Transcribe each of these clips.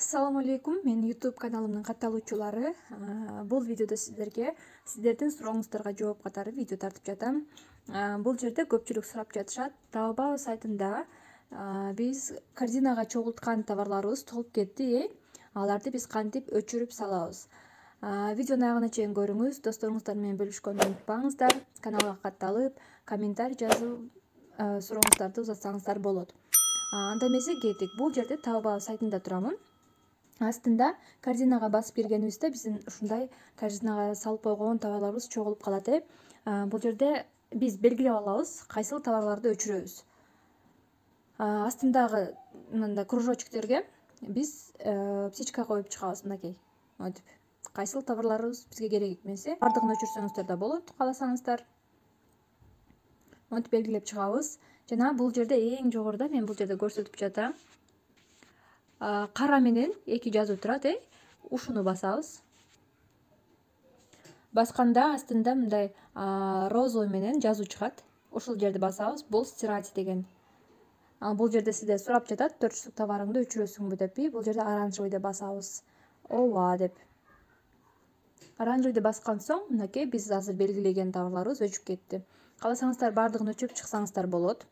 Assalamu алейкум, мен YouTube каналымдын катталуучулары. Бул видеодо сиздердин сурооңуздарга жооп катары видео тартып жатам. Бул жерде көпчүлүк сурап жатышат. Taobao сайтында биз корзинага чогулткан товарларыбыз толуп кетти. Аларды биз кантип өчүрүп салабыз? Видеонун аягына чейин көрүңүз, досторуңуздар менен бөлүшкөндү унутпаңыздар. Каналга катталып, комментарий жазып, сурооңуздарды узатсаңыздар болот. Анда эмесе кеттик. Бул жерде Taobao сайтында турамын. Астында корзинага басып киргенибизде биздин ушундай корзинага салып койгон товарларыбыз чогулуп калат. Бул жерде биз белгилеп алабыз, кайсыл товарларды өчүрөбүз. Астындагы мындай кружочктерге биз птичка коюп чыгабыз, мынакей. Мынтип. Кайсыл товарларыбыз бизге керек эмесе, бардыгын өчүрсөңүздөр да болот, кааласаңыздар. Мынтип белгилеп чыгабыз. Жана бул жерде эң жогоруда мен бул жерде көрсөтүп жатам. Кара менен эки жазуу турат. Ушуну басабыз. Басканда астында мындай розовый менен жазуу чыгат. Ушул жерди басабыз. Бул стирать деген. Бул жерде сизде сурап жатат, 4 штук товарыңды өчүрөсүңбү депи. Бул жерде оранжевыйды басабыз. Ооба деп. Оранжевыйды баскан соң, мынакей биз азыр белгилеген товарларыбыз өчүп кетти. Кааласаңыздар бардыгын өчүрүп чыксаңыздар болот.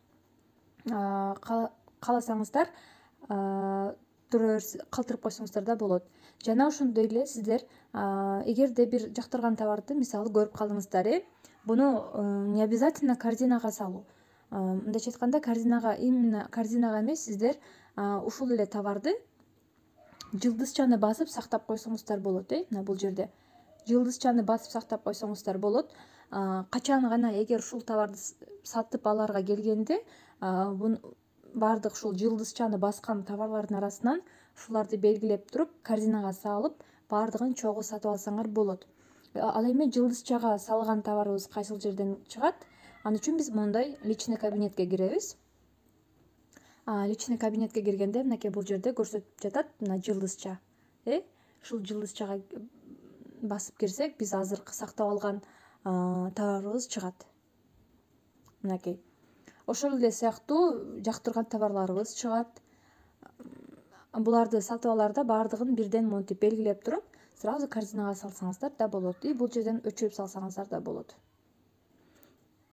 Кааласаңыздар калтырып койсоңуздар да болот. Жана ошондой эле сиздер эгерде бир жактырган товарды мисалы көрүп калдыңыздар, буну не обязательно корзинага салуу. Мындайча айтканда, именно корзинага эмес, сиздер ушул эле товарды жылдызчаны басып сактап койсоңуздар болот. Мына бул жерде жылдызчаны басып сактап койсоңуздар болот. Качан гана эгер ушул товарды сатып аларга келгенде, бардык ушул жылдызчаны баскан товарлардын арасынан ушуларды белгилеп туруп, корзинага салып, бардыгын чогуу сатып алсаңар болот. Ал эми жылдызчага салган товарыбыз кайсыл жерден чыгат? Ал үчүн биз моундай личный кабинетке киребиз. Личный кабинетке киргенде мынакей бул жерде көрсөтүп жатат, мына жылдызча. Ушул жылдызчага басып кирсек, биз азыркы сактап алган товарыбыз чыгат. Мынакей. Ошол эле сыяктуу жактырган товарларыбыз чыгат. Буларды сатып аларда бардыгын бирден монтип белгилеп туруп, сразу корзинага салсаңыздар да болот. Бул жерден өчүрүп салсаңыздар да болот.